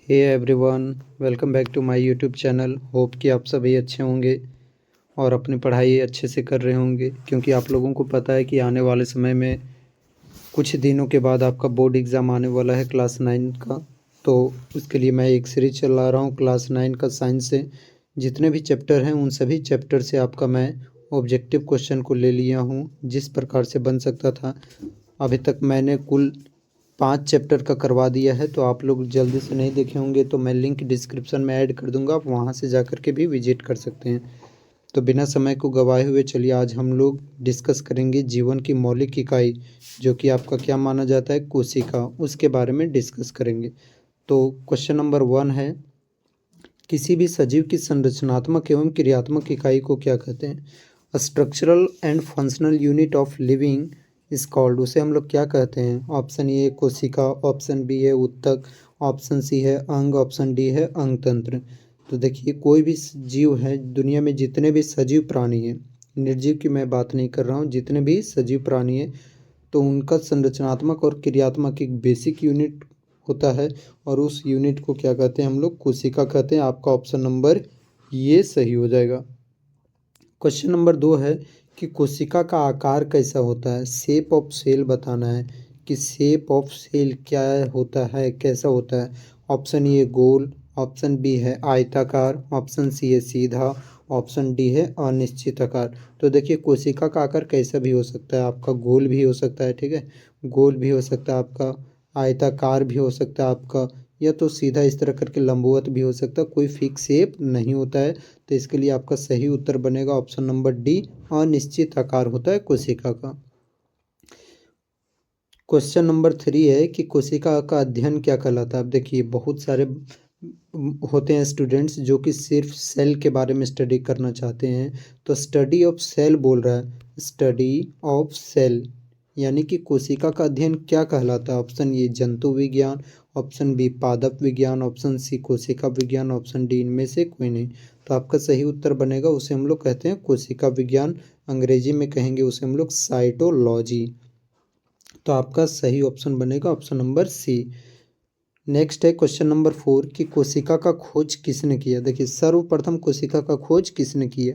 Hey everyone, welcome back to my YouTube channel. Hope कि आप सभी अच्छे होंगे और अपनी पढ़ाई अच्छे से कर रहे होंगे, क्योंकि आप लोगों को पता है कि आने वाले समय में कुछ दिनों के बाद आपका बोर्ड एग्ज़ाम आने वाला है क्लास 9 का। तो उसके लिए मैं एक सीरीज चला रहा हूँ क्लास 9 का साइंस से। जितने भी चैप्टर हैं उन सभी चैप्टर से आपका मैं ऑब्जेक्टिव क्वेश्चन को ले लिया हूँ, जिस प्रकार से बन सकता था। अभी तक मैंने कुल 5 चैप्टर का करवा दिया है, तो आप लोग जल्दी से नहीं देखे होंगे तो मैं लिंक डिस्क्रिप्शन में ऐड कर दूंगा, आप वहां से जाकर के भी विजिट कर सकते हैं। तो बिना समय को गवाए हुए चलिए आज हम लोग डिस्कस करेंगे जीवन की मौलिक इकाई, जो कि आपका क्या माना जाता है, कोशिका, उसके बारे में डिस्कस करेंगे। तो क्वेश्चन नंबर 1 है, किसी भी सजीव की संरचनात्मक एवं क्रियात्मक इकाई को क्या कहते हैं? Structural and functional unit of living is called. उसे हम लोग क्या कहते हैं? ऑप्शन ए कोशिका, ऑप्शन बी है ऊतक, ऑप्शन सी है अंग, ऑप्शन डी है अंग तंत्र। तो देखिए, कोई भी जीव है दुनिया में, जितने भी सजीव प्राणी हैं, निर्जीव की मैं बात नहीं कर रहा हूँ, जितने भी सजीव प्राणी हैं तो उनका संरचनात्मक और क्रियात्मक एक बेसिक यूनिट होता है, और उस यूनिट को क्या कहते हैं? हम लोग कोशिका कहते हैं। आपका ऑप्शन नंबर ये सही हो जाएगा। क्वेश्चन नंबर 2 है कि कोशिका का आकार कैसा होता है? शेप ऑफ सेल बताना है कि शेप ऑफ सेल क्या होता है, कैसा होता है। ऑप्शन ए गोल, ऑप्शन बी है आयताकार, ऑप्शन सी है सीधा, ऑप्शन डी है अनिश्चित आकार। तो देखिए, कोशिका का आकार कैसा भी हो सकता है, आपका गोल भी हो सकता है, ठीक है, गोल भी हो सकता है आपका, आयताकार भी हो सकता है आपका, या तो सीधा इस तरह करके लंबवत भी हो सकता है, कोई फिक्स शेप नहीं होता है। तो इसके लिए आपका सही उत्तर बनेगा ऑप्शन नंबर डी, अनिश्चित आकार होता है कोशिका का। क्वेश्चन नंबर 3 है कि कोशिका का अध्ययन क्या कहलाता है? अब देखिए, बहुत सारे होते हैं स्टूडेंट्स जो कि सिर्फ सेल के बारे में स्टडी करना चाहते हैं, तो स्टडी ऑफ सेल बोल रहा है, स्टडी ऑफ सेल, यानी कि कोशिका का अध्ययन क्या कहलाता है? ऑप्शन ए जंतु विज्ञान, ऑप्शन बी पादप विज्ञान, ऑप्शन सी कोशिका विज्ञान, ऑप्शन डी इनमें से कोई नहीं। तो आपका सही उत्तर बनेगा, उसे हम लोग कहते हैं कोशिका विज्ञान, अंग्रेजी में कहेंगे उसे हम लोग साइटोलॉजी। तो आपका सही ऑप्शन बनेगा ऑप्शन नंबर सी। नेक्स्ट है क्वेश्चन नंबर 4 कि कोशिका का खोज किसने किया? देखिए, सर्वप्रथम कोशिका का खोज किसने किया?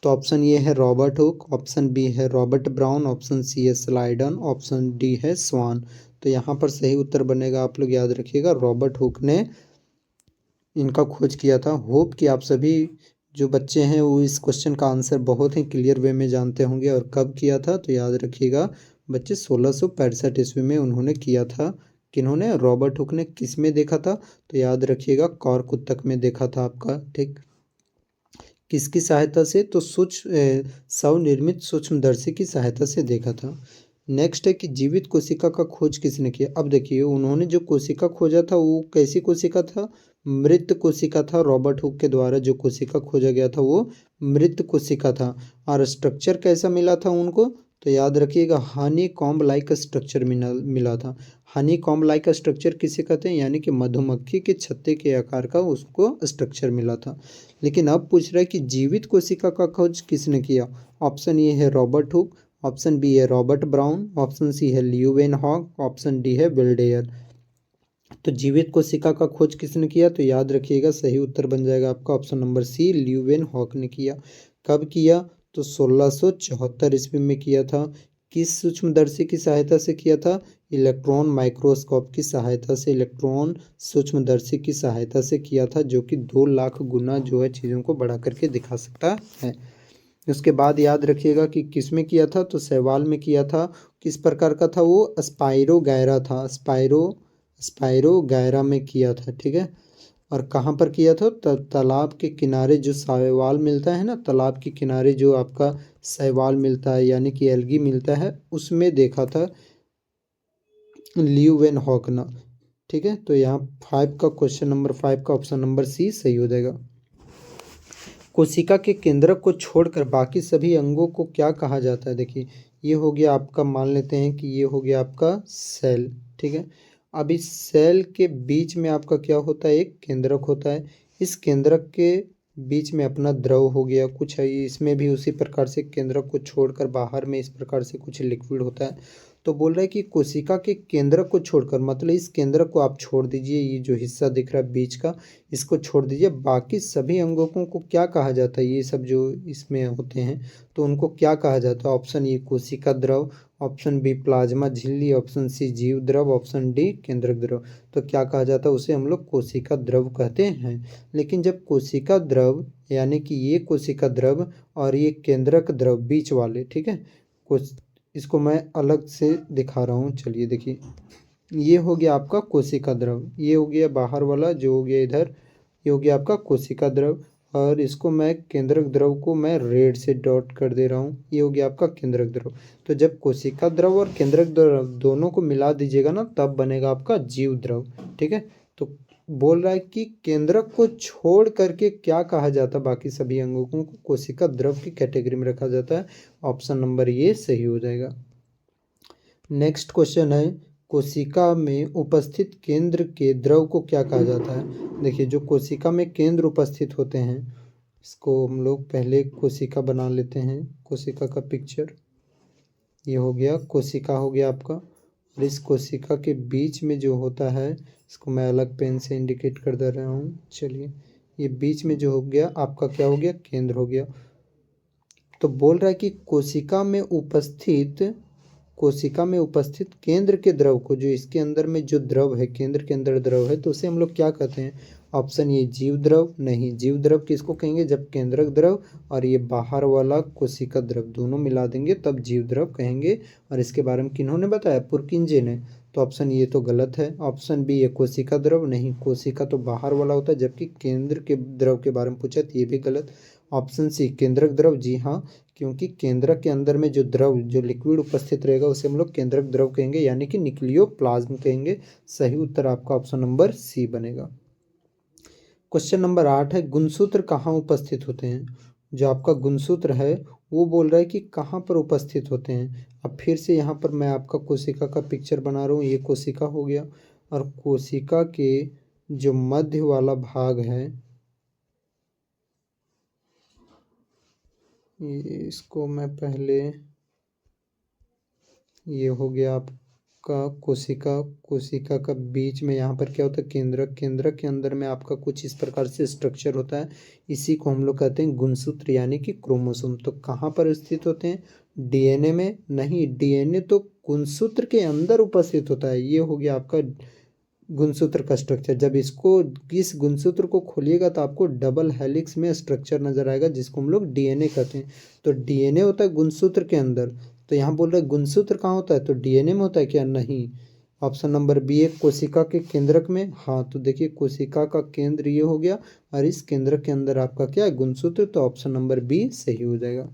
तो ऑप्शन ए है रॉबर्ट हुक, ऑप्शन बी है रॉबर्ट ब्राउन, ऑप्शन सी है स्लाइडन, ऑप्शन डी है स्वान। तो यहाँ पर सही उत्तर बनेगा, आप लोग याद रखिएगा, रॉबर्ट हुक ने इनका खोज किया था। होप कि आप सभी जो बच्चे हैं वो इस क्वेश्चन का आंसर बहुत ही क्लियर वे में जानते होंगे। और कब किया था तो याद रखिएगा बच्चे, 1665 ईस्वी में उन्होंने किया था। किन्होंने? रॉबर्ट हुक ने। किस में देखा था? तो याद रखिएगा कॉर्क ऊतक में देखा था आपका, ठीक। किसकी सहायता से? तो स्वनिर्मित सूक्ष्मदर्शी की सहायता से देखा था। नेक्स्ट है कि जीवित कोशिका का खोज किसने किया? अब देखिए, उन्होंने जो कोशिका खोजा था वो कैसी कोशिका था? मृत कोशिका था। रॉबर्ट हुक के द्वारा जो कोशिका खोजा गया था वो मृत कोशिका था। और स्ट्रक्चर कैसा मिला था उनको? तो याद रखिएगा हनी कॉम्ब लाइक स्ट्रक्चर मिला था। हनी कॉम्ब लाइक स्ट्रक्चर किसे कहते हैं? यानी कि मधुमक्खी के छत्ते के आकार का उसको स्ट्रक्चर मिला था। लेकिन अब पूछ रहा है कि जीवित कोशिका का खोज किसने किया? ऑप्शन ए है रॉबर्ट हुक, ऑप्शन बी है रॉबर्ट ब्राउन, ऑप्शन सी है ल्यूवेनहॉक, ऑप्शन डी है बेल्डेयर। तो जीवित कोशिका का खोज किसने किया? तो याद रखिएगा सही उत्तर बन जाएगा आपका ऑप्शन नंबर सी, ल्यूवेनहॉक ने किया। कब किया? तो 1674 ईस्वी में किया था। किस सूक्ष्मदर्शी की सहायता से किया था? इलेक्ट्रॉन माइक्रोस्कोप की सहायता से, इलेक्ट्रॉन सूक्ष्मदर्शी की सहायता से किया था, जो कि 2 लाख गुना जो है चीज़ों को बढ़ा करके दिखा सकता है। उसके बाद याद रखिएगा कि किस में किया था? तो शैवाल में किया था। किस प्रकार का था वो? स्पाइरो गैरा था। स्पाइरो गैरा में किया था, ठीक है। और कहाँ पर किया था? तालाब के किनारे जो शैवाल मिलता है ना, तालाब के किनारे जो आपका शैवाल मिलता है यानी कि एल्गी मिलता है, उसमें देखा था ल्यूवेनहॉक ने, ठीक है। तो यहाँ 5 का क्वेश्चन नंबर 5 का ऑप्शन नंबर सी सही हो जाएगा। कोशिका के केंद्रक को छोड़कर बाकी सभी अंगों को क्या कहा जाता है? देखिए, ये हो गया आपका, मान लेते हैं कि ये हो गया आपका सेल, ठीक है। अब इस सेल के बीच में आपका क्या होता है? एक केंद्रक होता है। इस केंद्रक के बीच में अपना द्रव हो गया कुछ है, इसमें भी उसी प्रकार से केंद्रक को छोड़कर बाहर में इस प्रकार से कुछ लिक्विड होता है। तो बोल रहा है कि कोशिका के केंद्रक को छोड़कर, मतलब इस केंद्रक को आप छोड़ दीजिए, ये जो हिस्सा दिख रहा है बीच का इसको छोड़ दीजिए, बाकी सभी अंगों को क्या कहा जाता है, ये सब जो इसमें होते हैं तो उनको क्या कहा जाता है। ऑप्शन ए कोशिका द्रव, ऑप्शन बी प्लाज्मा झिल्ली, ऑप्शन सी जीव द्रव, ऑप्शन डी केंद्रक द्रव। तो क्या कहा जाता है, उसे हम लोग कोशिका द्रव कहते हैं। लेकिन जब कोशिका द्रव यानी कि ये कोशिका द्रव और ये केंद्रक द्रव बीच वाले, ठीक है, कुछ इसको मैं अलग से दिखा रहा हूँ। चलिए देखिए, ये हो गया आपका कोशिका द्रव, ये हो गया बाहर वाला जो हो गया इधर, ये हो गया आपका कोशिका द्रव, और इसको मैं केंद्रक द्रव को मैं रेड से डॉट कर दे रहा हूँ, ये हो गया आपका केंद्रक द्रव। तो जब कोशिका द्रव और केंद्रक द्रव दोनों को मिला दीजिएगा ना, तब बनेगा आपका जीव द्रव, ठीक है। तो बोल रहा है कि केंद्रक को छोड़ करके क्या कहा जाता है, बाकी सभी अंगों को कोशिका द्रव की कैटेगरी में रखा जाता है। ऑप्शन नंबर ये सही हो जाएगा। नेक्स्ट क्वेश्चन है, कोशिका में उपस्थित केंद्र के द्रव को क्या कहा जाता है। देखिए, जो कोशिका में केंद्र उपस्थित होते हैं, इसको हम लोग पहले कोशिका बना लेते हैं, कोशिका का पिक्चर ये हो गया, कोशिका हो गया आपका, और इस कोशिका के बीच में जो होता है इसको मैं अलग पेन से इंडिकेट कर दे रहा हूँ। चलिए, ये बीच में जो हो गया आपका क्या हो गया, केंद्र हो गया। तो बोल रहा है कि कोशिका में उपस्थित केंद्र के द्रव को, जो इसके अंदर में जो द्रव है, केंद्र के अंदर द्रव है, तो उसे हम लोग क्या कहते हैं। ऑप्शन ये जीव द्रव, नहीं, जीव द्रव किसको कहेंगे, जब केंद्रक द्रव और ये बाहर वाला कोशिका द्रव दोनों मिला देंगे तब जीव द्रव कहेंगे। और इसके बारे में किन्होंने बताया, पुरकिंजे ने। तो ऑप्शन ये तो गलत है। ऑप्शन बी ये कोशिका द्रव, नहीं, कोशिका तो बाहर वाला होता है, जबकि केंद्र के द्रव के बारे में पूछा तो ये भी गलत। ऑप्शन सी केंद्रक द्रव, जी हाँ, क्योंकि केंद्रक के अंदर में जो द्रव, जो लिक्विड उपस्थित रहेगा उसे हम लोग केंद्रक द्रव कहेंगे, यानी कि न्यूक्लियोप्लाज्म कहेंगे। सही उत्तर आपका ऑप्शन नंबर सी बनेगा। क्वेश्चन नंबर 8 है, गुणसूत्र कहाँ उपस्थित होते हैं। जो आपका गुणसूत्र है वो बोल रहा है कि कहाँ पर उपस्थित होते हैं। अब फिर से यहाँ पर मैं आपका कोशिका का पिक्चर बना रहा हूँ, ये कोशिका हो गया, और कोशिका के जो मध्य वाला भाग है, इसको मैं पहले, ये हो गया आपका कोशिका का बीच में यहाँ पर क्या होता है, केंद्रक के अंदर में आपका कुछ इस प्रकार से स्ट्रक्चर होता है, इसी को हम लोग कहते हैं गुणसूत्र यानी कि क्रोमोसोम। तो कहाँ पर स्थित होते हैं, डीएनए में, नहीं, डीएनए तो गुणसूत्र के अंदर उपस्थित होता है। ये हो गया आपका गुणसूत्र का स्ट्रक्चर। जब इस गुणसूत्र को खोलिएगा तो आपको डबल हेलिक्स में स्ट्रक्चर नजर आएगा, जिसको हम लोग डीएनए कहते हैं। तो डीएनए होता है गुणसूत्र के अंदर। तो यहाँ बोल रहे गुणसूत्र कहाँ होता है, तो डीएनए में होता है क्या, नहीं। ऑप्शन नंबर बी है कोशिका के केंद्रक में। हाँ, तो देखिए कोशिका का केंद्र ये हो गया, और इस केंद्र के अंदर आपका क्या है, गुणसूत्र। तो ऑप्शन नंबर बी सही हो जाएगा।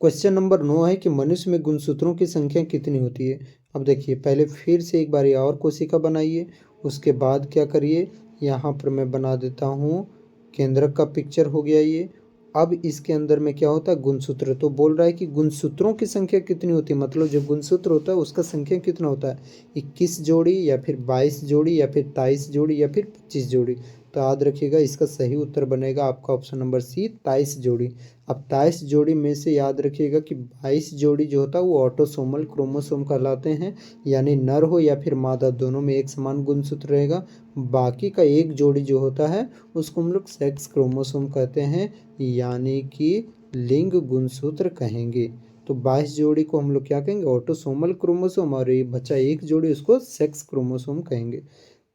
क्वेश्चन नंबर 9 है कि मनुष्य में गुणसूत्रों की संख्या कितनी होती है। अब देखिए, पहले फिर से एक बार और कोशिका बनाइए, उसके बाद क्या करिए, यहाँ पर मैं बना देता हूँ केंद्रक का पिक्चर हो गया ये। अब इसके अंदर में क्या होता है, गुणसूत्र। तो बोल रहा है कि गुणसूत्रों की संख्या कितनी होती है, मतलब जो गुणसूत्र होता है उसका संख्या कितना होता है, 21 जोड़ी या फिर 22 जोड़ी या फिर 23 जोड़ी या फिर 25 जोड़ी। तो याद रखिएगा, इसका सही उत्तर बनेगा आपका ऑप्शन नंबर सी, 23 जोड़ी। अब 23 जोड़ी में से याद रखिएगा कि 22 जोड़ी जो होता है वो ऑटोसोमल क्रोमोसोम कहलाते हैं, यानी नर हो या फिर मादा दोनों में एक समान गुणसूत्र रहेगा। बाकी का एक जोड़ी जो होता है उसको हम लोग सेक्स क्रोमोसोम कहते हैं, यानी कि लिंग गुणसूत्र कहेंगे। तो 22 जोड़ी को हम लोग क्या कहेंगे, ऑटोसोमल क्रोमोसोम, और ये बचा एक जोड़ी उसको सेक्स क्रोमोसोम कहेंगे।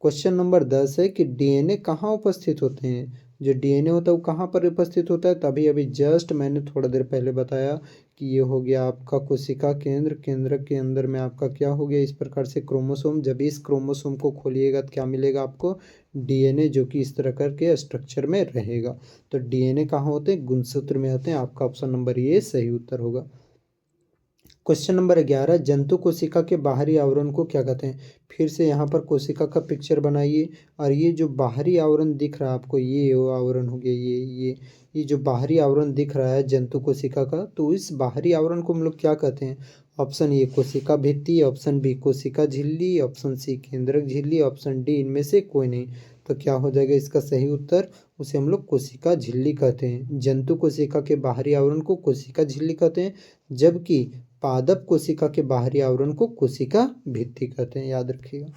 क्वेश्चन नंबर 10 है कि डीएनए कहाँ उपस्थित होते हैं। जो डीएनए होता है वो कहाँ पर उपस्थित होता है, तभी अभी जस्ट मैंने थोड़ा देर पहले बताया कि ये हो गया आपका कोशिका केंद्र के अंदर में आपका क्या हो गया, इस प्रकार से क्रोमोसोम। जब इस क्रोमोसोम को खोलिएगा तो क्या मिलेगा आपको, डीएनए, जो कि इस तरह करके स्ट्रक्चर में रहेगा। तो डीएनए कहाँ होते हैं, गुणसूत्र में होते हैं। आपका ऑप्शन नंबर ये सही उत्तर होगा। क्वेश्चन नंबर 11, जंतु कोशिका के बाहरी आवरण को क्या कहते हैं। फिर से यहाँ पर कोशिका का पिक्चर बनाइए, और ये जो बाहरी आवरण दिख रहा है आपको, ये आवरण हो गया, ये जो बाहरी आवरण दिख रहा है जंतु कोशिका का, तो इस बाहरी आवरण को हम लोग क्या कहते हैं। ऑप्शन ए कोशिका भित्ति, ऑप्शन बी कोशिका झिल्ली, ऑप्शन सी केंद्रक झिल्ली, ऑप्शन डी इनमें से कोई नहीं। तो क्या हो जाएगा इसका सही उत्तर, उसे हम लोग कोशिका झिल्ली कहते हैं। जंतु कोशिका के बाहरी आवरण को कोशिका झिल्ली कहते हैं, जबकि पादप कोशिका के बाहरी आवरण को कोशिका भित्ति कहते हैं, याद रखिएगा।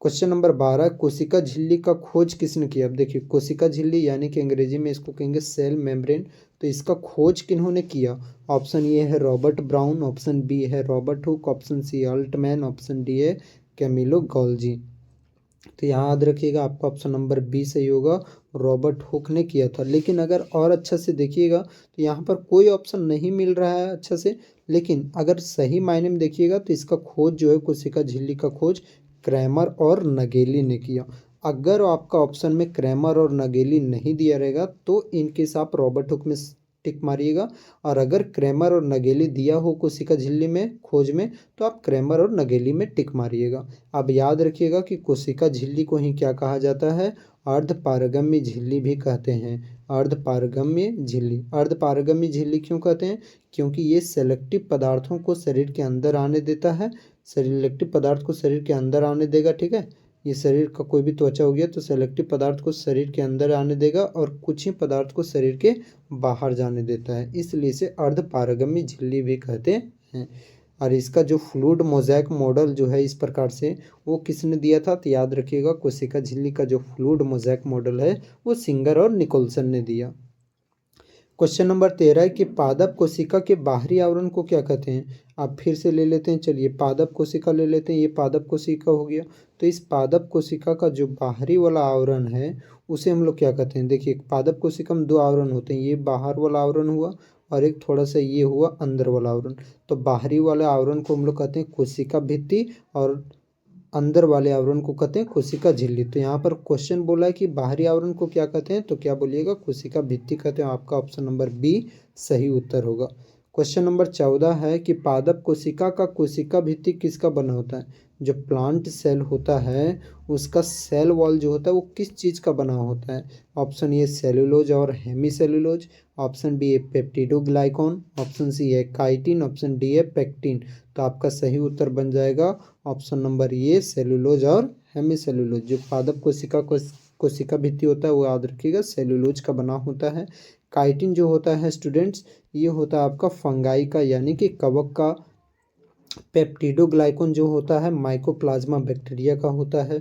क्वेश्चन नंबर 12, कोशिका झिल्ली का खोज किसने किया? अब देखिए कोशिका झिल्ली यानी कि अंग्रेजी में इसको कहेंगे सेल मेम्ब्रेन, तो इसका खोज किन्होंने किया? ऑप्शन ए है रॉबर्ट ब्राउन, ऑप्शन बी है Robert Hooke, option C Altmann, option D है कैमिलो गोल्जी। तो यहाँ याद रखिएगा आपका ऑप्शन नंबर बी सही होगा, रॉबर्ट हुक ने किया था। लेकिन अगर और अच्छा से देखिएगा तो यहाँ पर कोई ऑप्शन नहीं मिल रहा है अच्छा से, लेकिन अगर सही मायने में देखिएगा तो इसका खोज जो है कोशिका झिल्ली का खोज क्रैमर और नगेली ने किया। अगर आपका ऑप्शन में क्रैमर और नगेली नहीं दिया रहेगा तो इनकेस आप रॉबर्ट हुक में टिक मारिएगा, और अगर क्रैमर और नगेली दिया हो कोशिका झिल्ली में खोज में तो आप क्रैमर और नगेली में टिक मारिएगा। अब याद रखिएगा कि कोशिका झिल्ली को ही क्या कहा जाता है? अर्धपारगम्य झिल्ली भी कहते हैं। अर्धपारगम्य झिल्ली, अर्धपारगम्य झिल्ली क्यों कहते हैं? क्योंकि ये सेलेक्टिव पदार्थों को शरीर के अंदर आने देता है, सेलेक्टिव पदार्थ को शरीर के अंदर आने देगा, ठीक है। ये शरीर का कोई भी त्वचा हो गया तो सेलेक्टिव पदार्थ को शरीर के अंदर आने देगा और कुछ ही पदार्थ को शरीर के बाहर जाने देता है, इसलिए इसे अर्धपारगम्य झिल्ली भी कहते हैं। और इसका जो फ्लूइड मोज़ेक मॉडल जो है इस प्रकार से वो किसने दिया था? तो याद रखिएगा कोशिका झिल्ली का जो फ्लूइड मोज़ेक मॉडल है वो सिंगर और निकोलसन ने दिया। क्वेश्चन नंबर 13 है कि पादप कोशिका के बाहरी आवरण को क्या कहते हैं? आप फिर से ले लेते हैं, चलिए पादप कोशिका ले लेते हैं। ये पादप कोशिका हो गया, तो इस पादप कोशिका का जो बाहरी वाला आवरण है उसे हम लोग क्या कहते हैं? देखिए पादप कोशिका में दो आवरण होते हैं, ये बाहर वाला आवरण हुआ और एक थोड़ा सा ये हुआ अंदर वाला आवरण। तो बाहरी वाले आवरण को हम लोग कहते हैं कोशिका भित्ति और अंदर वाले आवरण को कहते हैं कोशिका झिल्ली। तो यहाँ पर क्वेश्चन बोला है कि बाहरी आवरण को क्या कहते हैं, तो क्या बोलिएगा? कोशिका भित्ति कहते हैं। आपका ऑप्शन नंबर बी सही उत्तर होगा। क्वेश्चन नंबर 14 है कि पादप कोशिका का कोशिका भित्ति किसका बना होता है? जो प्लांट सेल होता है उसका सेल वॉल जो होता है वो किस चीज़ का बना होता है? ऑप्शन ए सेलुलोज और हेमी सेलुलोज, ऑप्शन बी है पेप्टिडोग्लाइकॉन, ऑप्शन सी है काइटिन, ऑप्शन डी है पेक्टिन। तो आपका सही उत्तर बन जाएगा ऑप्शन नंबर ए सेलुलोज और हेमी सेलुलोज। जो पादप कोशिका भित्ति होता है वो याद रखिएगा सेलुलोज का बना होता है। काइटिन जो होता है स्टूडेंट्स ये होता है आपका फंगाई का यानी कि कवक का। पेप्टिडोग्लाइकॉन जो होता है माइकोप्लाज्मा बैक्टीरिया का होता है।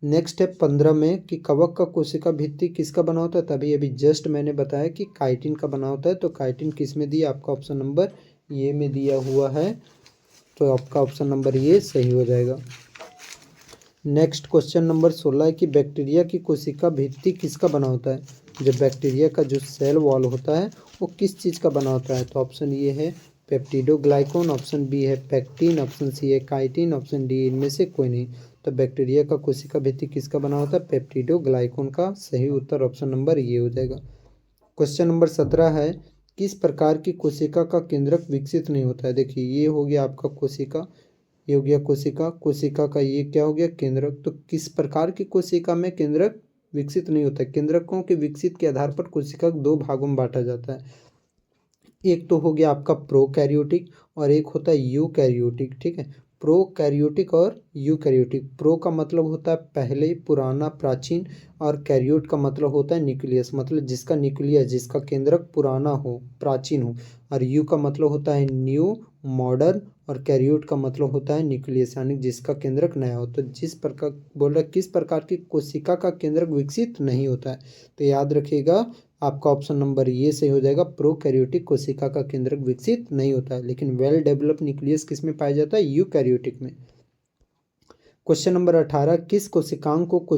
नेक्स्ट है 15 में कि कवक का कोशिका भित्ति किसका बना होता है? तभी अभी जस्ट मैंने बताया कि काइटिन का बना होता है। तो काइटिन किस में दिया? आपका ऑप्शन नंबर ए में दिया हुआ है, तो आपका ऑप्शन नंबर ये सही हो जाएगा। नेक्स्ट क्वेश्चन नंबर 16 है कि बैक्टीरिया की कोशिका भित्ति किसका बना होता है? जो बैक्टीरिया का जो सेल वॉल होता है वो किस चीज़ का बना होता है? तो ऑप्शन ये है पेप्टिडोग्लाइकॉन, ऑप्शन बी है पेक्टिन, ऑप्शन सी है काइटिन, ऑप्शन डी इनमें से कोई नहीं। तो बैक्टीरिया का कोशिका भित्ति किसका बना होता है? पेप्टिडोग्लाइकॉन का। सही उत्तर ऑप्शन नंबर ये हो जाएगा। क्वेश्चन नंबर 17 है किस प्रकार की कोशिका का केंद्रक विकसित नहीं होता है? देखिए ये हो गया आपका कोशिका, ये हो गया कोशिका, कोशिका का ये क्या हो गया? केंद्रक। तो किस प्रकार की कोशिका में केंद्रक विकसित नहीं होता है? केंद्रकों के विकसित के आधार पर कोशिका दो भागों में बांटा जाता है। एक तो हो गया आपका प्रोकैरियोटिक और एक होता है यूकैरियोटिक, ठीक है। प्रोकैरियोटिक और यूकैरियोटिक। प्रो का मतलब होता है पहले, पुराना, प्राचीन, और कैरियोट का मतलब होता है न्यूक्लियस, मतलब जिसका न्यूक्लियस, जिसका केंद्रक पुराना हो, प्राचीन हो। और यू का मतलब होता है न्यू, मॉडर्न, और कैरियोट का मतलब होता है न्यूक्लियस यानी जिसका केंद्रक नया हो। तो जिस प्रकार बोल रहा है किस प्रकार की कोशिका का केंद्रक विकसित नहीं होता है, तो याद रखिएगा आपका ऑप्शन नंबर ये सही हो जाएगा। प्रोकैरियोटिक कोशिका का केंद्रक विकसित नहीं होता है, लेकिन वेल डेवलप्ड न्यूक्लियस किस में पाया जाता है? यूकैरियोटिक में। क्वेश्चन नंबर 18 किस कोशिकांग को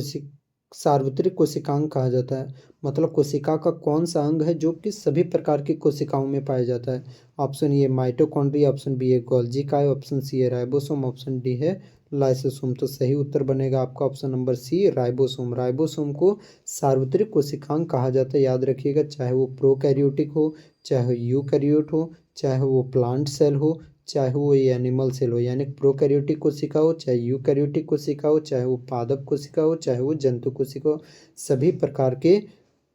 सार्वत्रिक कोशिकांग कहा जाता है? मतलब कोशिका का कौन सा अंग है जो कि सभी प्रकार की कोशिकाओं में पाया जाता है? Option A mitochondria, option B है गोल्जी काय, ऑप्शन सी है राइबोसोम, ऑप्शन डी है लाइसोसोम। तो सही उत्तर बनेगा आपका option number C ribosome. Ribosome को सार्वत्रिक कोशिकांग कहा जाता है, याद रखिएगा। चाहे वो प्रोकैरियोटिक हो, चाहे यूकैरियोट हो, चाहे वो प्लांट सेल हो, चाहे वो ये एनिमल सेल हो, यानी प्रोकैरियोटिक कोशिका हो, चाहे यूकैरियोटिक कोशिका हो, चाहे वो पादप कोशिका हो, चाहे वो जंतु कोशिका हो, सभी प्रकार के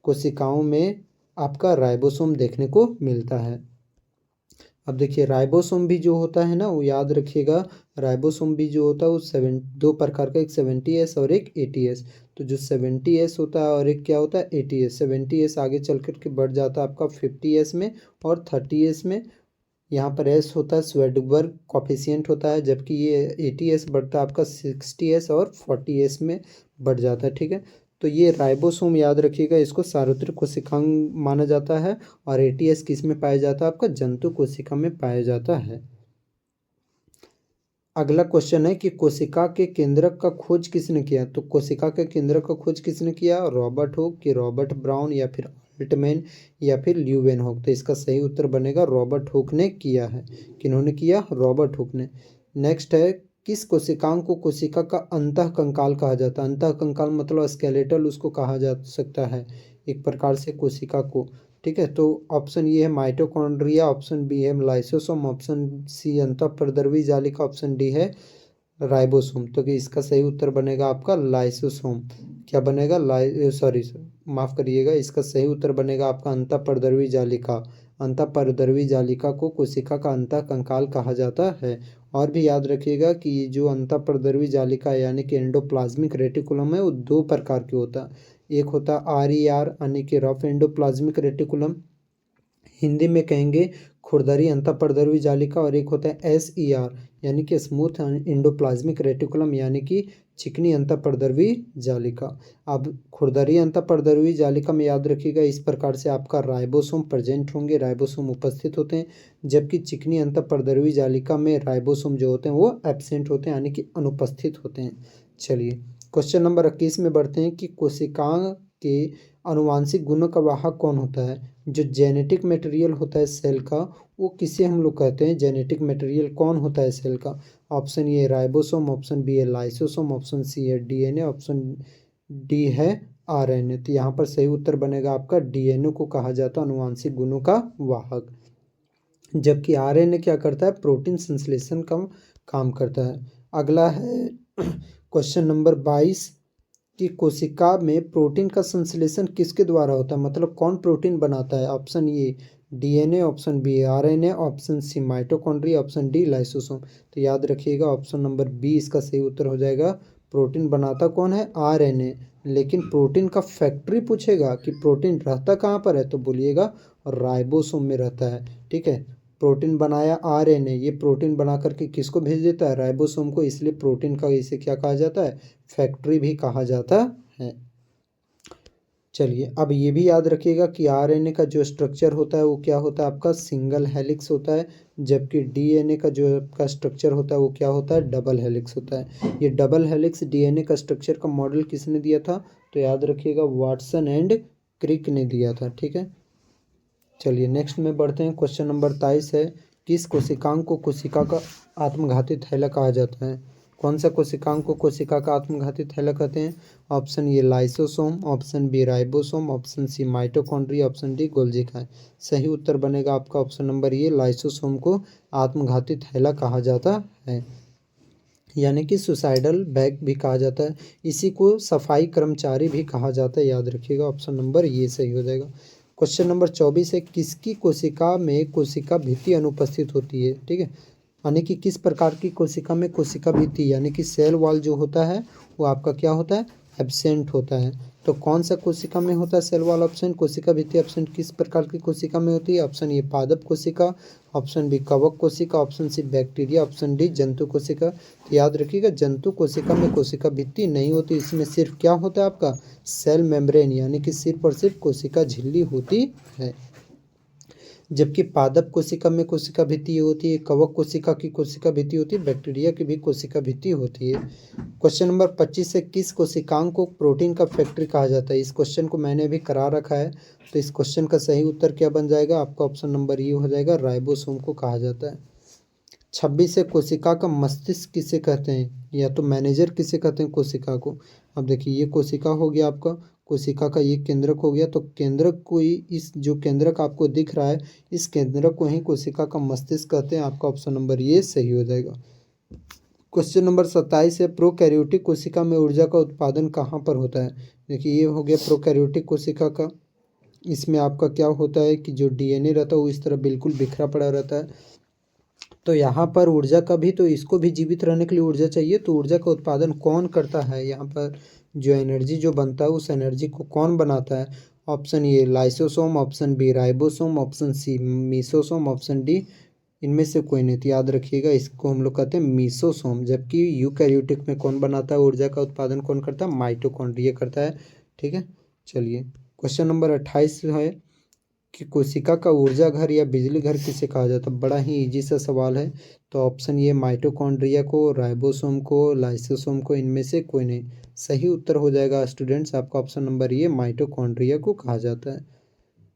कोशिकाओं में आपका राइबोसोम देखने को मिलता है। अब देखिए राइबोसोम भी जो होता है ना वो याद रखिएगा, राइबोसोम भी जो होता है वो दो प्रकार का, एक 70S और एक 80S। तो जो 70S होता है और एक क्या होता है 80S। 70S आगे चल कर के बढ़ जाता है आपका 50S में और 30S में, यहाँ पर एस होता है स्वेडबर्ग कॉफिशिएंट होता है, जबकि ये 80s बढ़ता है आपका 60s और 40s में बढ़ जाता है। ठीक है, तो ये राइबोसोम याद रखिएगा, इसको सार्वत्रिक कोशिकांग माना जाता है। और 80s किस में पाया जाता है? आपका जंतु कोशिका में पाया जाता है। अगला क्वेश्चन है कि कोशिका के केंद्रक का खोज किसने किया? तो कोशिका के केंद्रक का खोज किसने किया? रॉबर्ट हुक कि रॉबर्ट ब्राउन या फिर अल्टमैन या फिर ल्यूवेनहॉक? तो इसका सही उत्तर बनेगा रॉबर्ट हुक ने किया है। किन्होंने किया? रॉबर्ट हुक ने। नेक्स्ट है, किस कोशिकांग को कोशिका का अंतःकंकाल कहा जाता है? अंतःकंकाल मतलब स्केलेटल उसको कहा जा सकता है एक प्रकार से कोशिका को। ठीक है, तो ऑप्शन ये है माइटोकॉन्ड्रिया, ऑप्शन बी है लाइसोसोम, ऑप्शन सी अंतःप्रद्रवी जालिका, ऑप्शन डी है राइबोसोम। तो कि इसका सही उत्तर बनेगा आपका लाइसोसोम। क्या बनेगा? सॉरी, माफ करिएगा, इसका सही उत्तर बनेगा आपका अंतःप्रद्रवी जालिका। अंतःप्रद्रवी जालिका को कोशिका का अंतःकंकाल कहा जाता है। और भी याद रखिएगा कि ये जो अंतःप्रद्रवी जालिका यानी कि एंडोप्लाज्मिक रेटिकुलम है वो दो प्रकार के होता है। एक होता RER यानी कि रफ एंडोप्लाज्मिक रेटिकुलम, हिंदी में कहेंगे खुरदरी अंतःप्रद्रवी जालिका। और एक होता है SER यानी कि स्मूथ एंडोप्लाज्मिक रेटिकुलम यानी कि चिकनी अंतःप्रद्रवी जालिका। अब खुरदरी अंतःप्रद्रवी जालिका में याद रखिएगा इस प्रकार से आपका राइबोसोम प्रेजेंट होंगे, राइबोसोम उपस्थित होते हैं, जबकि चिकनी अंतःप्रद्रवी जालिका में राइबोसोम जो होते हैं वो एब्सेंट होते हैं यानी कि अनुपस्थित होते हैं। चलिए क्वेश्चन नंबर 21 में बढ़ते हैं कि कोशिकाओं के अनुवांशिक गुणों का वाहक कौन होता है? जो जेनेटिक मटेरियल होता है सेल का, वो किसे हम लोग कहते हैं? जेनेटिक मटेरियल कौन होता है सेल का? Option A ribosome, option B है लाइसोसोम, ऑप्शन सी है DNA, ऑप्शन डी है RNA। तो यहाँ पर सही उत्तर बनेगा आपका DNA को कहा जाता है अनुवांशिक गुणों का वाहक, जबकि RNA क्या करता है? प्रोटीन संश्लेषण का काम करता है। अगला है क्वेश्चन नंबर 22 कि कोशिका में प्रोटीन का संश्लेषण किसके द्वारा होता है? मतलब कौन प्रोटीन बनाता है? Option A DNA, option B RNA, option C mitochondria, option D lysosome. तो याद रखिएगा ऑप्शन नंबर बी इसका सही उत्तर हो जाएगा। प्रोटीन बनाता कौन है? RNA। लेकिन प्रोटीन का फैक्ट्री पूछेगा कि प्रोटीन रहता कहाँ पर है, तो बोलिएगा राइबोसोम में रहता है। ठीक है, प्रोटीन बनाया RNA, ये प्रोटीन बना करके किसको भेज देता है? राइबोसोम को। इसलिए प्रोटीन का इसे क्या कहा जाता है? फैक्ट्री भी कहा जाता है। चलिए अब ये भी याद रखिएगा कि RNA का जो स्ट्रक्चर होता है वो क्या होता है? आपका सिंगल हेलिक्स होता है, जबकि DNA का जो आपका स्ट्रक्चर होता है वो क्या होता है? डबल हेलिक्स होता है। ये डबल हेलिक्स DNA का स्ट्रक्चर का मॉडल किसने दिया था? तो याद रखिएगा वाटसन एंड क्रिक ने दिया था। ठीक है, चलिए नेक्स्ट में बढ़ते हैं। क्वेश्चन नंबर 23 है, किस कोशिकांग को कोशिका का आत्मघाती थैला कहा जाता है? कौन सा कोशिकांग को कोशिका का आत्मघाती थैला कहते हैं? Option A lysosome, option B ribosome, option C mitochondria, option D Golgi का। सही उत्तर बनेगा आपका ऑप्शन नंबर ए लाइसोसोम को आत्मघाती थैला कहा जाता है, यानी कि सुसाइडल बैग भी कहा जाता है। इसी को सफाई कर्मचारी भी कहा जाता है, याद रखिएगा ऑप्शन नंबर ये सही हो जाएगा। क्वेश्चन नंबर 24 है, किसकी कोशिका में कोशिका भित्ति अनुपस्थित होती है? ठीक है, यानी कि किस प्रकार की कोशिका में कोशिका भित्ति यानी कि सेल वॉल जो होता है वो आपका क्या होता है? एब्सेंट होता है। तो कौन सा कोशिका में होता है सेल वॉल एब्सेंट? कोशिका भित्ति एब्सेंट किस प्रकार की कोशिका में होती है? ऑप्शन ए पादप कोशिका, ऑप्शन बी कवक कोशिका, option C bacteria, option D जंतु कोशिका। तो याद रखिएगा जंतु कोशिका में कोशिका भित्ति नहीं होती, इसमें सिर्फ क्या होता है? आपका सेल मेम्ब्रेन यानी कि सिर्फ और सिर्फ कोशिका झिल्ली होती है। जबकि पादप कोशिका में कोशिका भित्ति होती है, कवक कोशिका की कोशिका भित्ति होती है, बैक्टीरिया की भी कोशिका भित्ति होती है। क्वेश्चन नंबर 25 है, किस कोशिकांग को प्रोटीन का फैक्ट्री कहा जाता है? इस क्वेश्चन को मैंने अभी करा रखा है, तो इस क्वेश्चन का सही उत्तर क्या बन जाएगा? आपका ऑप्शन नंबर ये हो जाएगा, राइबोसोम को कहा जाता है। 26 है, कोशिका का मस्तिष्क किसे कहते हैं? या तो मैनेजर किसे कहते हैं कोशिका को? अब देखिए ये कोशिका हो गया आपका, कोशिका का ये केंद्रक हो गया, तो केंद्रक को ही, इस जो केंद्रक आपको दिख रहा है इस केंद्रक को ही कोशिका का मस्तिष्क कहते हैं। आपका ऑप्शन नंबर ये सही हो जाएगा। क्वेश्चन नंबर 27 है, प्रोकैरियोटिक कोशिका में ऊर्जा का उत्पादन कहाँ पर होता है? देखिए ये हो गया प्रोकैरियोटिक कोशिका का। इसमें आपका क्या होता है कि जो DNA रहता है वो इस तरह बिल्कुल बिखरा पड़ा रहता है। तो यहाँ पर ऊर्जा का भी, तो इसको भी जीवित रहने के लिए ऊर्जा चाहिए, तो ऊर्जा का उत्पादन कौन करता है? यहाँ पर जो एनर्जी जो बनता है उस एनर्जी को कौन बनाता है? Option A lysosome, option B ribosome, option C mesosome, option D इनमें से कोई नहीं। तो याद रखिएगा, इसको हम लोग कहते हैं मीसोसोम। जबकि यूकैरियोटिक में कौन बनाता है, ऊर्जा का उत्पादन कौन करता है, माइटोकॉन्ड्रिया करता है। ठीक है, चलिए क्वेश्चन नंबर 28 है कि कोशिका का ऊर्जा घर या बिजली घर किसे कहा जाता है। बड़ा ही इजी सा सवाल है। तो ऑप्शन ये माइटोकॉन्ड्रिया को, राइबोसोम को, लाइसोसोम को, इनमें से कोई नहीं। सही उत्तर हो जाएगा स्टूडेंट्स आपका ऑप्शन नंबर ये, माइटोकॉन्ड्रिया को कहा जाता है।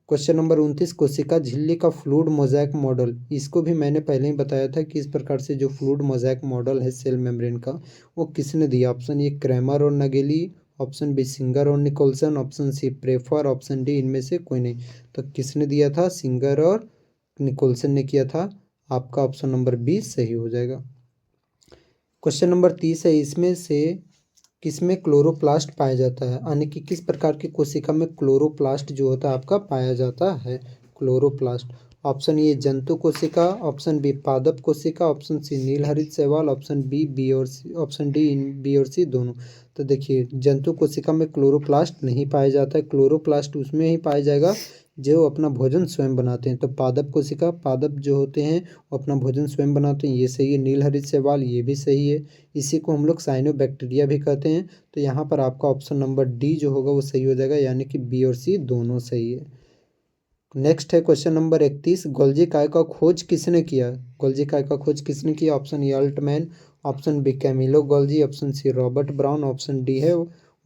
क्वेश्चन नंबर 29, कोशिका झिल्ली का फ्लूइड मोज़ेक मॉडल। इसको भी मैंने पहले ही बताया था कि इस प्रकार से जो फ्लूइड मोज़ेक मॉडल है सेल मेम्ब्रेन का, वो किसने दिया। ऑप्शन ए क्रैमर और नगेली, ऑप्शन बी सिंगर और Nicolson, option C Pfeffer, option D इनमें से कोई नहीं। तो किसने दिया था, सिंगर और निकोलसन ने किया था। आपका ऑप्शन नंबर बी सही हो जाएगा। क्वेश्चन नंबर 30 है, इसमें से किसमें क्लोरोप्लास्ट पाया जाता है, यानी कि किस प्रकार की कोशिका में क्लोरोप्लास्ट जो होता है आपका पाया जाता है, क्लोरोप्लास्ट। ऑप्शन ए जंतु कोशिका, ऑप्शन बी पादप कोशिका, ऑप्शन सी नीलहरित शैवाल, ऑप्शन बी और सी, ऑप्शन डी बी और सी दोनों। तो देखिए, जंतु कोशिका में क्लोरोप्लास्ट नहीं पाया जाता है। क्लोरोप्लास्ट उसमें ही पाया जाएगा जो अपना भोजन स्वयं बनाते हैं। तो पादप कोशिका, पादप जो होते हैं वो अपना भोजन स्वयं बनाते हैं, ये सही है। नीलहरित शैवाल, ये भी सही है। इसी को हम लोग साइनोबैक्टीरिया भी कहते हैं। तो यहाँ पर आपका ऑप्शन नंबर डी जो होगा वो सही हो जाएगा, यानी कि बी और सी दोनों सही है। नेक्स्ट है क्वेश्चन नंबर 31, गोल्जी काय का खोज किसने किया। गोल्जी काय का खोज किसने किया। Option A Altmann, option B Camillo Golgi, option C Robert Brown, option D है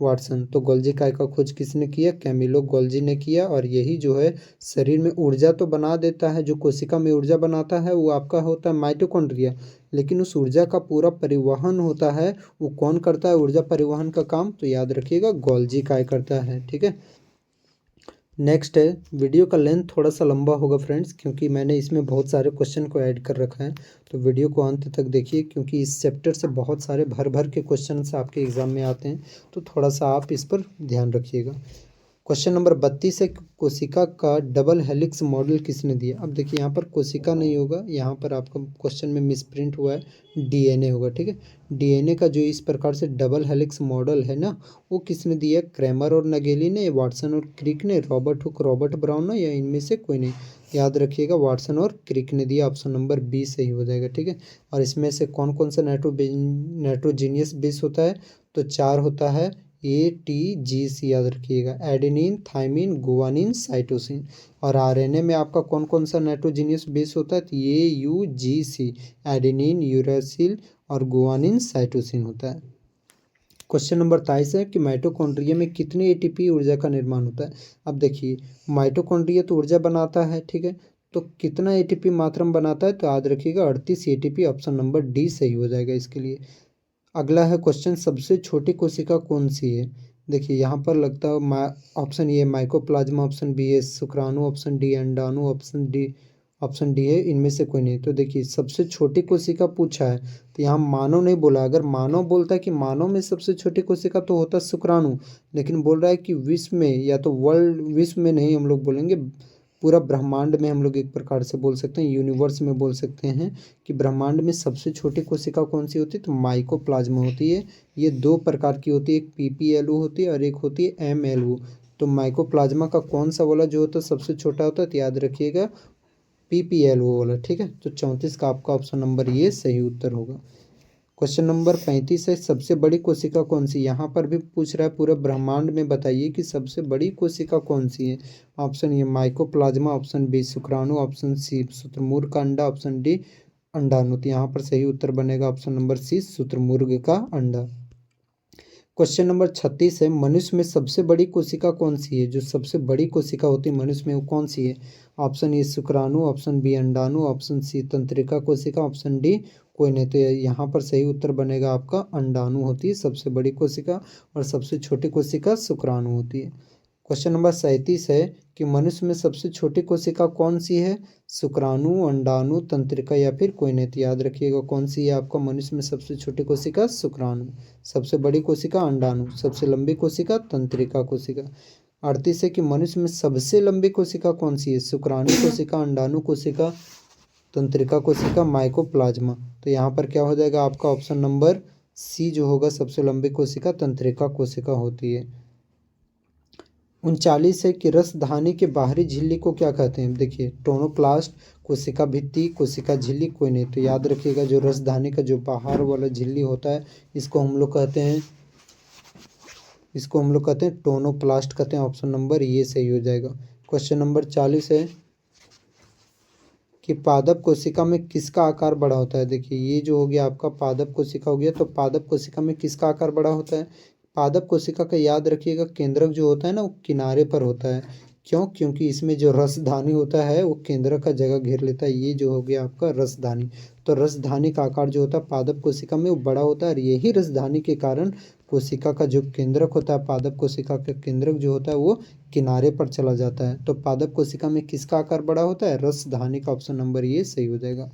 वाटसन। तो गोल्जी काय का खोज किसने किया, कैमिलो गोल्जी ने किया। और यही जो है शरीर में ऊर्जा तो बना देता है, जो कोशिका में ऊर्जा बनाता है वो आपका होता है माइटोकॉन्ड्रिया, लेकिन उस ऊर्जा का पूरा परिवहन होता है वो कौन करता है, ऊर्जा परिवहन का काम। तो याद रखिएगा गोल्जी काय करता है। ठीक है, नेक्स्ट है, वीडियो का लेंथ थोड़ा सा लंबा होगा फ्रेंड्स, क्योंकि मैंने इसमें बहुत सारे क्वेश्चन को ऐड कर रखा है। तो वीडियो को अंत तक देखिए, क्योंकि इस चैप्टर से बहुत सारे भर भर के क्वेश्चन आपके एग्ज़ाम में आते हैं। तो थोड़ा सा आप इस पर ध्यान रखिएगा। क्वेश्चन नंबर 32 है, कोशिका का डबल हेलिक्स मॉडल किसने दिया। अब देखिए, यहाँ पर कोशिका नहीं होगा, यहाँ पर आपका क्वेश्चन में मिसप्रिंट हुआ है, डीएनए होगा। ठीक है, डीएनए का जो इस प्रकार से डबल हेलिक्स मॉडल है ना, वो किसने दिया, क्रैमर और नगेली ने, वाटसन और क्रिक ने, रॉबर्ट हुक, रॉबर्ट ब्राउन ने, या इनमें से कोई नहीं। याद रखिएगा, वाटसन और क्रिक ने दिया। ऑप्शन नंबर बी सही हो जाएगा। ठीक है, और इसमें से कौन कौन सा नाइट्रोजीनियस बेस होता है, तो 4 होता है, ATGC। याद रखिएगा, एडेनिन, थाइमिन, गुआनिन, साइटोसिन। और आरएनए में आपका कौन कौन सा नाइट्रोजीनियस बेस होता है, तो AUGC, एडेनिन, यूरासिल और गुआनिन, साइटोसिन होता है। क्वेश्चन नंबर 23 है कि माइटोकॉन्ड्रिया में कितनी एटीपी ऊर्जा का निर्माण होता है। अब देखिए, माइटोकॉन्ड्रिया तो ऊर्जा बनाता है, ठीक है, तो कितना एटीपी मात्रा में बनाता है, तो याद रखिएगा 38 एटीपी। ऑप्शन नंबर डी सही हो जाएगा इसके लिए। अगला है क्वेश्चन, सबसे छोटी कोशिका कौन सी है। देखिए, यहाँ पर लगता है option A mycoplasma, option B है शुक्राणु, ऑप्शन डी अंडाणु, ऑप्शन डी है इनमें से कोई नहीं। तो देखिए, सबसे छोटी कोशिका पूछा है, तो यहाँ मानव नहीं बोला। अगर मानव बोलता है कि मानव में सबसे छोटी कोशिका तो होता है शुक्राणु, लेकिन बोल रहा है कि विश्व में, या तो वर्ल्ड, विश्व में नहीं हम लोग बोलेंगे, पूरा ब्रह्मांड में हम लोग एक प्रकार से बोल सकते हैं, यूनिवर्स में बोल सकते हैं कि ब्रह्मांड में सबसे छोटी कोशिका कौन सी होती है, तो माइकोप्लाज्मा होती है। ये 2 प्रकार की होती है, एक PPLO होती है और एक होती है MLO। तो माइकोप्लाज्मा का कौन सा वाला जो होता है सबसे छोटा होता है, तो याद रखिएगा PPLO वाला। ठीक है, तो 34 का आपका ऑप्शन नंबर ये सही उत्तर होगा। क्वेश्चन नंबर 35 है, सबसे बड़ी कोशिका कौन सी। यहाँ पर भी पूछ रहा है पूरे ब्रह्मांड में बताइए कि सबसे बड़ी कोशिका कौन सी है। Option A mycoplasma, option B शुक्राणु, ऑप्शन सी शुतुरमुर्ग का अंडा, ऑप्शन डी अंडाणु। तो यहाँ पर सही उत्तर बनेगा ऑप्शन नंबर सी शुतुरमुर्ग का अंडा। क्वेश्चन नंबर 36 है, मनुष्य में सबसे बड़ी कोशिका कौन सी है। जो सबसे बड़ी कोशिका होती है मनुष्य में वो कौन सी है। ऑप्शन ए शुक्राणु, ऑप्शन बी अंडाणु, ऑप्शन सी तंत्रिका कोशिका, ऑप्शन डी कोई नहीं। तो यहाँ पर सही उत्तर बनेगा आपका अंडाणु होती है सबसे बड़ी कोशिका, और सबसे छोटी कोशिका शुक्राणु होती है। क्वेश्चन नंबर 37 है कि मनुष्य में सबसे छोटी कोशिका कौन सी है, शुक्राणु, अंडाणु, तंत्रिका या फिर कोई नहीं। तो याद रखिएगा कौन सी है आपका मनुष्य में सबसे छोटी कोशिका, शुक्राणु। सबसे बड़ी कोशिका अंडाणु, सबसे लंबी कोशिका तंत्रिका कोशिका। 38 है कि मनुष्य में सबसे लंबी कोशिका कौन सी है, शुक्राणु कोशिका, अंडाणु कोशिका, तंत्रिका कोशिका, माइकोप्लाज्मा। तो यहाँ पर क्या हो जाएगा आपका ऑप्शन नंबर सी जो होगा, सबसे लंबी कोशिका तंत्रिका कोशिका होती है। 39 है कि रसधानी के बाहरी झिल्ली को क्या कहते हैं। देखिए टोनोप्लास्ट, कोशिका भित्ति, कोशिका झिल्ली, कोई नहीं। तो याद रखिएगा जो रसधानी का जो बाहर वाला झिल्ली होता है इसको हम लोग कहते हैं टोनोप्लास्ट कहते हैं। ऑप्शन नंबर ये सही हो जाएगा। क्वेश्चन नंबर 40 है कि पादप कोशिका में किसका आकार बड़ा होता है। देखिए ये जो हो गया आपका पादप कोशिका हो गया, तो पादप कोशिका में किसका आकार बड़ा होता है। पादप कोशिका का याद रखिएगा केंद्रक जो होता है ना वो किनारे पर होता है। क्यों? क्योंकि इसमें जो रसधानी होता है वो केंद्रक का जगह घेर लेता है। ये जो हो गया आपका रसधानी। तो रसधानी का आकार जो होता है पादप कोशिका में वो बड़ा होता है, और यही रसधानी के कारण कोशिका का जो केंद्रक होता है, पादप कोशिका का केंद्रक जो होता है वो किनारे पर चला जाता है। तो पादप कोशिका में किसका आकार बड़ा होता है, रसधानी का। ऑप्शन नंबर ये सही हो जाएगा।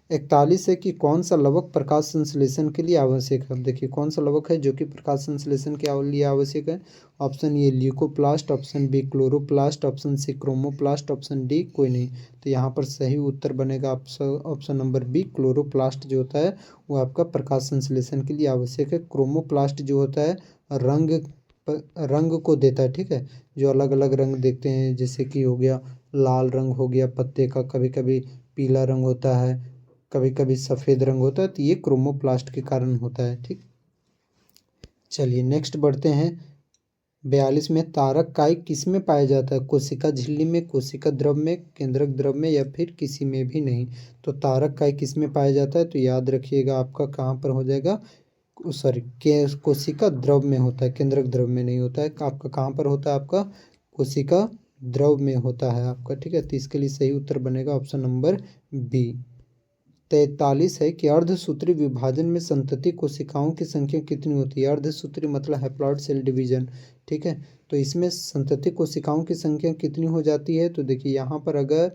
41 है कि कौन सा लवक प्रकाश संश्लेषण के लिए आवश्यक है। अब देखिए कौन सा लवक है जो कि प्रकाश संश्लेषण के लिए आवश्यक है। Option A leucoplast, option B chloroplast, option C chromoplast, option D कोई नहीं। तो यहाँ पर सही उत्तर बनेगा ऑप्शन नंबर बी क्लोरोप्लास्ट जो होता है वो आपका प्रकाश संश्लेषण के लिए आवश्यक है। क्रोमोप्लास्ट जो होता है रंग को देता है, ठीक है। जो अलग अलग रंग देखते हैं जैसे कि हो गया लाल रंग हो गया पत्ते का, कभी कभी पीला रंग होता है, कभी कभी सफ़ेद रंग होता है, तो ये क्रोमोप्लास्ट के कारण होता है, ठीक। चलिए नेक्स्ट बढ़ते हैं। 42 में तारक काई किस में पाया जाता है। कोशिका झिल्ली में, कोशिका द्रव में, केंद्रक द्रव में, या फिर किसी में भी नहीं। तो तारक काई किस में पाया जाता है, तो याद रखिएगा आपका कहाँ पर हो जाएगा, सॉरी कोशिका द्रव में होता है, केंद्रक द्रव में नहीं होता है। आपका कहाँ पर होता है, आपका कोशिका द्रव में होता है आपका, ठीक है। तो इसके लिए सही उत्तर बनेगा ऑप्शन नंबर बी। 43 है कि अर्धसूत्री विभाजन में संतति कोशिकाओं की संख्या कितनी होती है। अर्धसूत्री मतलब हैप्लॉइड सेल डिवीजन, ठीक है। तो इसमें संतति कोशिकाओं की संख्या कितनी हो जाती है। तो देखिए यहाँ पर अगर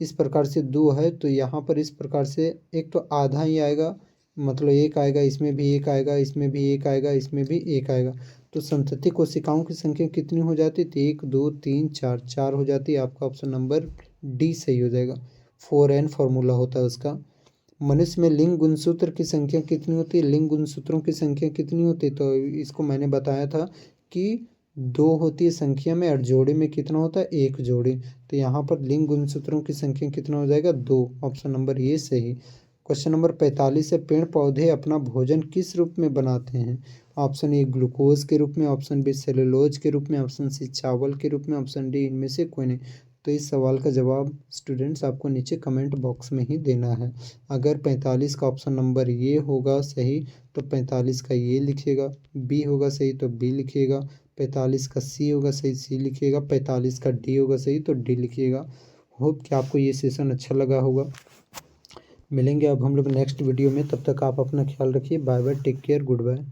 इस प्रकार से 2 है तो यहाँ पर इस प्रकार से एक तो आधा ही आएगा, मतलब एक आएगा, इसमें भी एक आएगा, इसमें भी एक आएगा, इसमें भी एक आएगा। तो संतति कोशिकाओं की संख्या कितनी हो जाती है, तो 1 2 3 4 4 हो जाती है। आपका ऑप्शन नंबर डी सही हो जाएगा। 4n फॉर्मूला होता है उसका। मनुष्य में लिंग गुणसूत्र की संख्या कितनी होती है। लिंग गुणसूत्रों की संख्या कितनी होती है, तो इसको मैंने बताया था कि 2 होती है संख्या में, और जोड़े में कितना होता है, 1 जोड़ी। तो यहाँ पर लिंग गुणसूत्रों की संख्या कितना हो जाएगा, 2। ऑप्शन नंबर ये सही। क्वेश्चन नंबर 45 है पेड़ पौधे अपना भोजन किस रूप में बनाते हैं। ऑप्शन ए ग्लूकोज के रूप में, ऑप्शन बी सेलुलोज के रूप में, ऑप्शन सी चावल के रूप में, ऑप्शन डी इनमें से कोई नहीं। तो इस सवाल का जवाब स्टूडेंट्स आपको नीचे कमेंट बॉक्स में ही देना है। अगर 45 का ऑप्शन नंबर ये होगा सही तो 45 का ये लिखिएगा, बी होगा सही तो बी लिखिएगा, 45 का सी होगा सही सी लिखिएगा, 45 का डी होगा सही तो डी लिखिएगा। होप कि आपको ये सेशन अच्छा लगा होगा। मिलेंगे अब हम लोग नेक्स्ट वीडियो में, तब तक आप अपना ख्याल रखिए। Bye bye, take care, good bye.